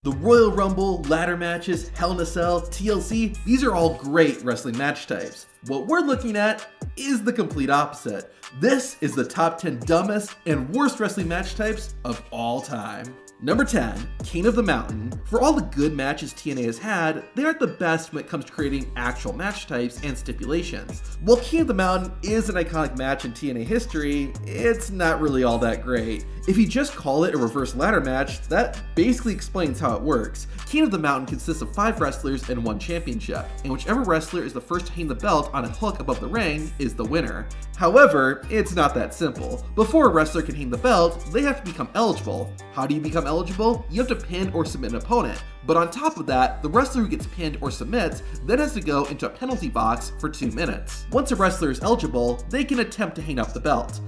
The Royal Rumble, ladder matches, Hell in a Cell, TLC, these are all great wrestling match types. What we're looking at is the complete opposite. This is the top 10 dumbest and worst wrestling match types of all time. Number 10, King of the Mountain. For all the good matches TNA has had, they aren't the best when it comes to creating actual match types and stipulations. While King of the Mountain is an iconic match in TNA history, it's not really all that great. If you just call it a reverse ladder match, that basically explains how it works. King of the Mountain consists of 5 wrestlers and 1 championship, and whichever wrestler is the first to hang the belt on a hook above the ring is the winner. However, it's not that simple. Before a wrestler can hang the belt, they have to become eligible. How do you become eligible? You have to pin or submit an opponent. But on top of that, the wrestler who gets pinned or submits then has to go into a penalty box for 2 minutes. Once a wrestler is eligible, they can attempt to hang up the belt.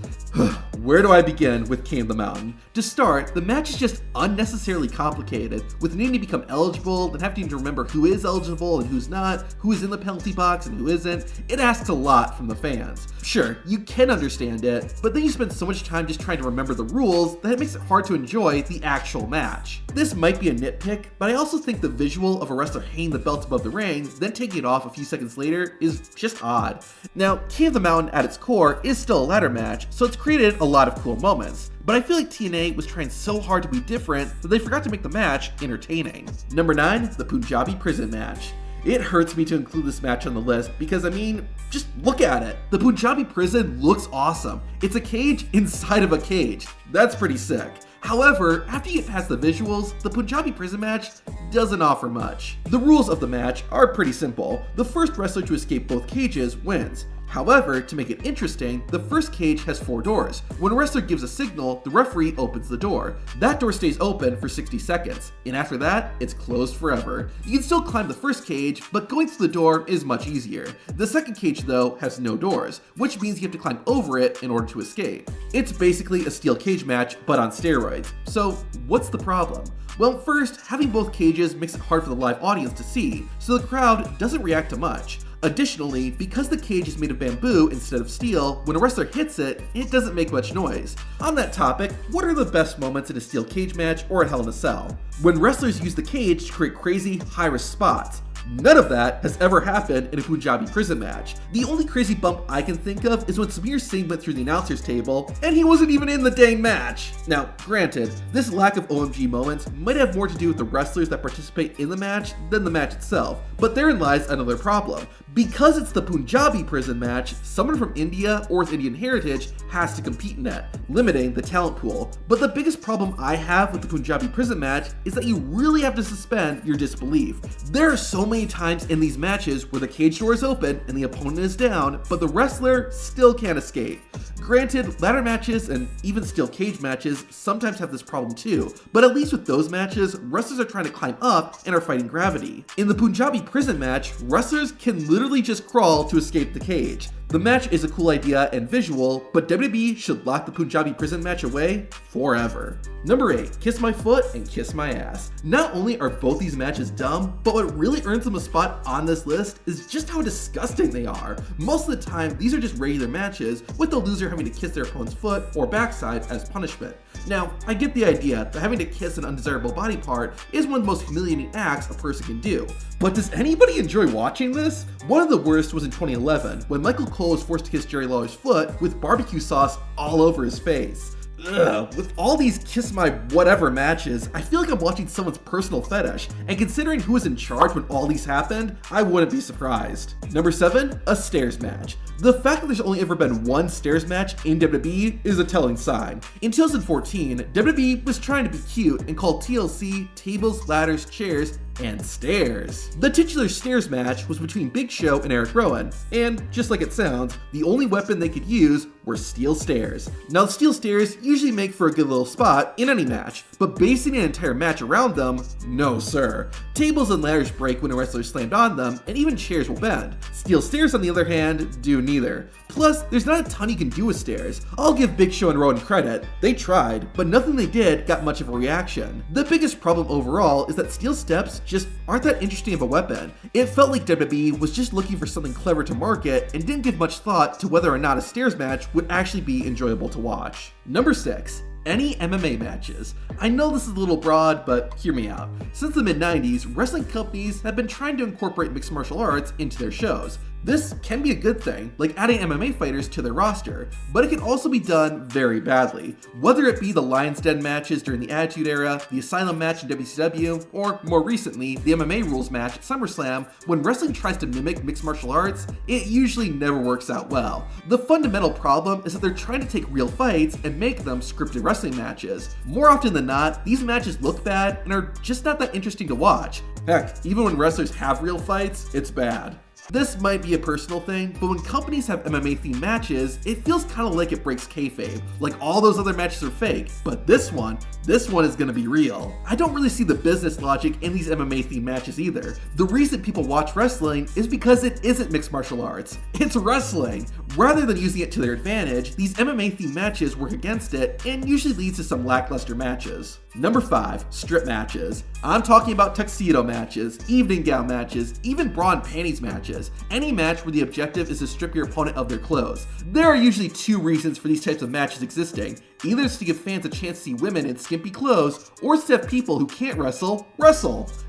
Where do I begin with King of the Mountain? To start, the match is just unnecessarily complicated, with needing to become eligible, then having to remember who is eligible and who's not, who is in the penalty box and who isn't. It asks a lot from the fans. Sure, you can understand it, but then you spend so much time just trying to remember the rules that it makes it hard to enjoy the actual match. This might be a nitpick, but I also think the visual of a wrestler hanging the belt above the ring, then taking it off a few seconds later is just odd. Now, King of the Mountain at its core is still a ladder match, so it's created a lot of cool moments. But I feel like TNA was trying so hard to be different that they forgot to make the match entertaining. Number 9, the Punjabi prison match. It hurts me to include this match on the list because, I mean, just look at it. The Punjabi prison looks awesome. It's a cage inside of a cage. That's pretty sick. However, after you get past the visuals, the Punjabi prison match doesn't offer much. The rules of the match are pretty simple. The first wrestler to escape both cages wins. However, to make it interesting, the first cage has 4 doors. When a wrestler gives a signal, the referee opens the door. That door stays open for 60 seconds, and after that, it's closed forever. You can still climb the first cage, but going through the door is much easier. The second cage, though, has no doors, which means you have to climb over it in order to escape. It's basically a steel cage match, but on steroids. So, what's the problem? Well, first, having both cages makes it hard for the live audience to see, so the crowd doesn't react to much. Additionally, because the cage is made of bamboo instead of steel, when a wrestler hits it, it doesn't make much noise. On that topic, what are the best moments in a steel cage match or a Hell in a Cell? When wrestlers use the cage to create crazy, high-risk spots. None of that has ever happened in a Punjabi prison match. The only crazy bump I can think of is when Samir Singh went through the announcer's table, and he wasn't even in the dang match. Now, granted, this lack of OMG moments might have more to do with the wrestlers that participate in the match than the match itself, but therein lies another problem. Because it's the Punjabi prison match, someone from India or with Indian heritage has to compete in it, limiting the talent pool. But the biggest problem I have with the Punjabi prison match is that you really have to suspend your disbelief. There are so many times in these matches where the cage door is open and the opponent is down, but the wrestler still can't escape. Granted, ladder matches and even steel cage matches sometimes have this problem too, but at least with those matches, wrestlers are trying to climb up and are fighting gravity. In the Punjabi prison match, wrestlers can literally just crawl to escape the cage. The match is a cool idea and visual, but WWE should lock the Punjabi prison match away forever. Number 8, Kiss My Foot and Kiss My Ass. Not only are both these matches dumb, but what really earns them a spot on this list is just how disgusting they are. Most of the time, these are just regular matches, with the loser having to kiss their opponent's foot or backside as punishment. Now, I get the idea that having to kiss an undesirable body part is one of the most humiliating acts a person can do. But does anybody enjoy watching this? One of the worst was in 2011, when Michael Cole was forced to kiss Jerry Lawler's foot with barbecue sauce all over his face. Ugh, with all these kiss my whatever matches, I feel like I'm watching someone's personal fetish, and considering who was in charge when all these happened, I wouldn't be surprised. Number 7, a stairs match. The fact that there's only ever been one stairs match in WWE is a telling sign. In 2014, WWE was trying to be cute and called TLC tables, ladders, chairs, and stairs. The titular stairs match was between Big Show and Eric Rowan, and just like it sounds, the only weapon they could use were steel stairs. Now, steel stairs usually make for a good little spot in any match, but basing an entire match around them, no sir. Tables and ladders break when a wrestler is slammed on them, and even chairs will bend. Steel stairs, on the other hand, do neither. Plus, there's not a ton you can do with stairs. I'll give Big Show and Rowan credit. They tried, but nothing they did got much of a reaction. The biggest problem overall is that steel steps just aren't that interesting of a weapon. It felt like WWE was just looking for something clever to market and didn't give much thought to whether or not a stairs match would actually be enjoyable to watch. Number 6, Any MMA matches. I know this is a little broad, but hear me out. Since the mid-90s, wrestling companies have been trying to incorporate mixed martial arts into their shows. This can be a good thing, like adding MMA fighters to their roster, but it can also be done very badly. Whether it be the Lion's Den matches during the Attitude Era, the Asylum match in WCW, or more recently, the MMA rules match at SummerSlam, when wrestling tries to mimic mixed martial arts, it usually never works out well. The fundamental problem is that they're trying to take real fights and make them scripted wrestling matches. More often than not, these matches look bad and are just not that interesting to watch. Heck, even when wrestlers have real fights, it's bad. This might be a personal thing, but when companies have MMA-themed matches, it feels kind of like it breaks kayfabe. Like all those other matches are fake, but this one is gonna be real. I don't really see the business logic in these MMA-themed matches either. The reason people watch wrestling is because it isn't mixed martial arts. It's wrestling. Rather than using it to their advantage, these MMA-themed matches work against it and usually leads to some lackluster matches. Number 5, strip matches. I'm talking about tuxedo matches, evening gown matches, even bra and panties matches. Any match where the objective is to strip your opponent of their clothes. There are usually 2 reasons for these types of matches existing. Either it's to give fans a chance to see women in skimpy clothes, or it's to have people who can't wrestle.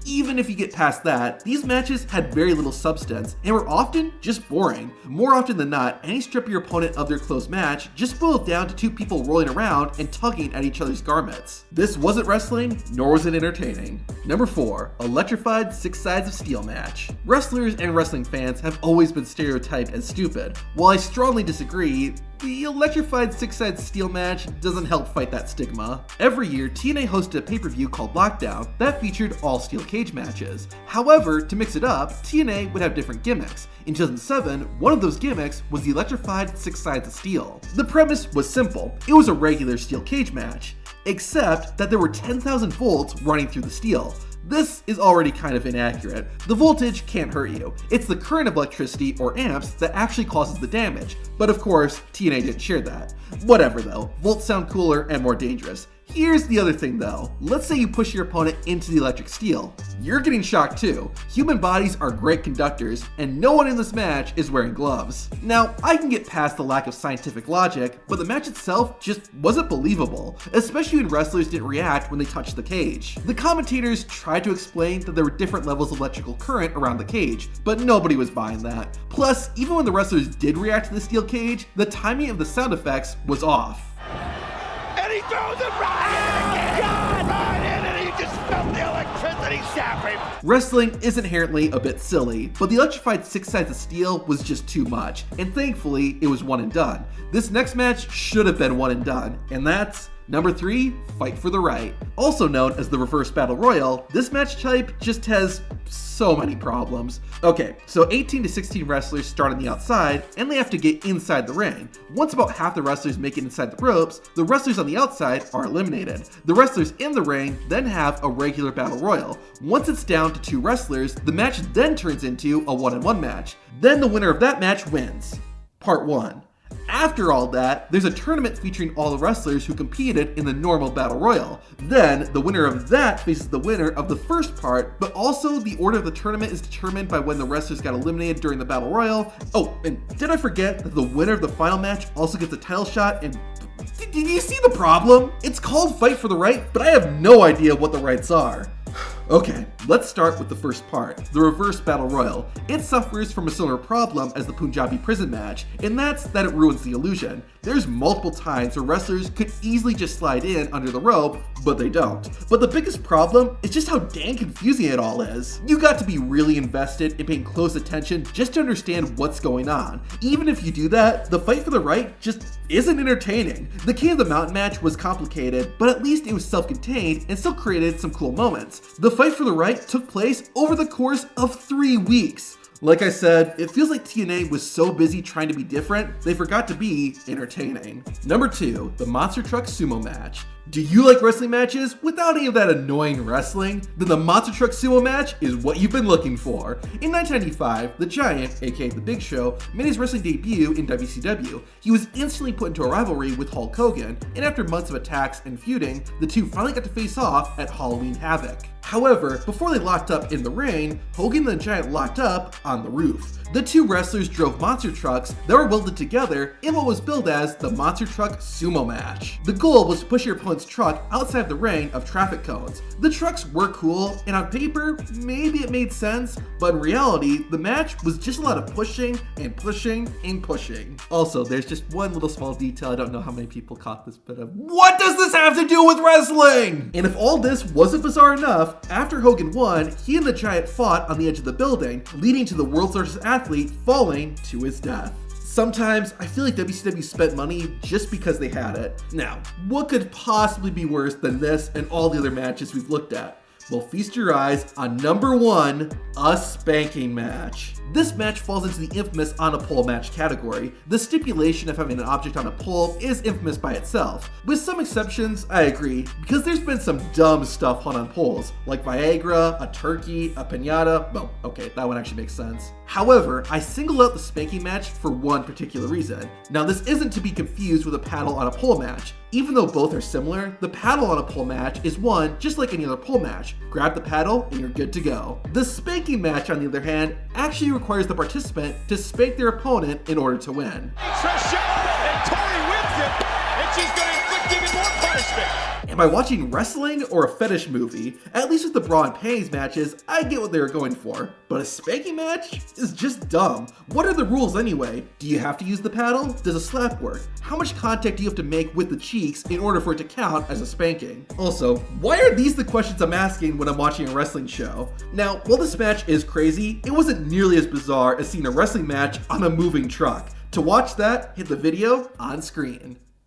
Even if you get past that, these matches had very little substance and were often just boring. More often than not, any strip your opponent of their clothes match just boiled down to 2 people rolling around and tugging at each other's garments. This wasn't wrestling, nor was it entertaining. Number 4, Electrified 6 Sides of Steel match. Wrestlers and wrestling fans have always been stereotyped as stupid. While I strongly disagree, the Electrified 6 Sides Steel match doesn't help fight that stigma. Every year, TNA hosted a pay-per-view called Lockdown that featured all steel cage matches. However, to mix it up, TNA would have different gimmicks. In 2007, one of those gimmicks was the Electrified 6 Sides of Steel. The premise was simple. It was a regular steel cage match, except that there were 10,000 volts running through the steel. This is already kind of inaccurate. The voltage can't hurt you. It's the current of electricity, or amps, that actually causes the damage. But of course, TNA didn't share that. Whatever though, volts sound cooler and more dangerous. Here's the other thing though. Let's say you push your opponent into the electric steel. You're getting shocked too. Human bodies are great conductors, and no one in this match is wearing gloves. Now, I can get past the lack of scientific logic, but the match itself just wasn't believable, especially when wrestlers didn't react when they touched the cage. The commentators tried to explain that there were different levels of electrical current around the cage, but nobody was buying that. Plus, even when the wrestlers did react to the steel cage, the timing of the sound effects was off. And he throws it right in! Right in, and he just felt the electricity zap him! Wrestling is inherently a bit silly, but the Electrified 6 Sides of Steel was just too much, and thankfully, it was one and done. This next match should have been one and done, and that's number 3, Fight for the Right. Also known as the Reverse Battle Royal, this match type just has so many problems. Okay, so 18 to 16 wrestlers start on the outside, and they have to get inside the ring. Once about half the wrestlers make it inside the ropes, the wrestlers on the outside are eliminated. The wrestlers in the ring then have a regular battle royal. Once it's down to 2 wrestlers, the match then turns into a 1-on-1 match. Then the winner of that match wins. Part 1. After all that, there's a tournament featuring all the wrestlers who competed in the normal battle royal. Then, the winner of that faces the winner of the first part, but also the order of the tournament is determined by when the wrestlers got eliminated during the battle royal. Oh, and did I forget that the winner of the final match also gets a title shot and... Did you see the problem? It's called Fight for the Right, but I have no idea what the rights are. Okay, let's start with the first part, the Reverse Battle Royal. It suffers from a similar problem as the Punjabi prison match, and that's that it ruins the illusion. There's multiple times where wrestlers could easily just slide in under the rope, but they don't. But the biggest problem is just how dang confusing it all is. You got to be really invested in paying close attention just to understand what's going on. Even if you do that, the Fight for the Right just isn't entertaining. The King of the Mountain match was complicated, but at least it was self-contained and still created some cool moments. The Fight for the Right took place over the course of 3 weeks. Like I said, it feels like TNA was so busy trying to be different, they forgot to be entertaining. Number 2, the Monster Truck Sumo match. Do you like wrestling matches without any of that annoying wrestling? Then the Monster Truck Sumo match is what you've been looking for. In 1995, the Giant, aka The Big Show, made his wrestling debut in WCW. He was instantly put into a rivalry with Hulk Hogan, and after months of attacks and feuding, the two finally got to face off at Halloween Havoc. However, before they locked up in the ring, Hogan and the Giant locked up on the roof. The two wrestlers drove monster trucks that were welded together in what was billed as the Monster Truck Sumo match. The goal was to push your opponent's truck outside the ring of traffic cones. The trucks were cool, and on paper, maybe it made sense, but in reality, the match was just a lot of pushing and pushing and pushing. Also, there's just one little small detail, I don't know how many people caught this, but what does this have to do with wrestling? And if all this wasn't bizarre enough, after Hogan won, he and the Giant fought on the edge of the building, leading to the world's largest athlete falling to his death. Sometimes I feel like WCW spent money just because they had it. Now, what could possibly be worse than this and all the other matches we've looked at? Well, feast your eyes on number 1, a spanking match. This match falls into the infamous on a pole match category. The stipulation of having an object on a pole is infamous by itself. With some exceptions, I agree, because there's been some dumb stuff hung on poles, like Viagra, a turkey, a piñata. Well, okay, that one actually makes sense. However, I single out the spanking match for one particular reason. Now, this isn't to be confused with a paddle on a pole match. Even though both are similar, the paddle on a pole match is one just like any other pole match. Grab the paddle and you're good to go. The spanking match, on the other hand, actually requires the participant to spank their opponent in order to win. And Tori wins it, and she's going to inflict even more punishment. Am I watching wrestling or a fetish movie? At least with the bra and panties matches, I get what they were going for. But a spanking match is just dumb. What are the rules anyway? Do you have to use the paddle? Does a slap work? How much contact do you have to make with the cheeks in order for it to count as a spanking? Also, why are these the questions I'm asking when I'm watching a wrestling show? Now, while this match is crazy, it wasn't nearly as bizarre as seeing a wrestling match on a moving truck. To watch that, hit the video on screen.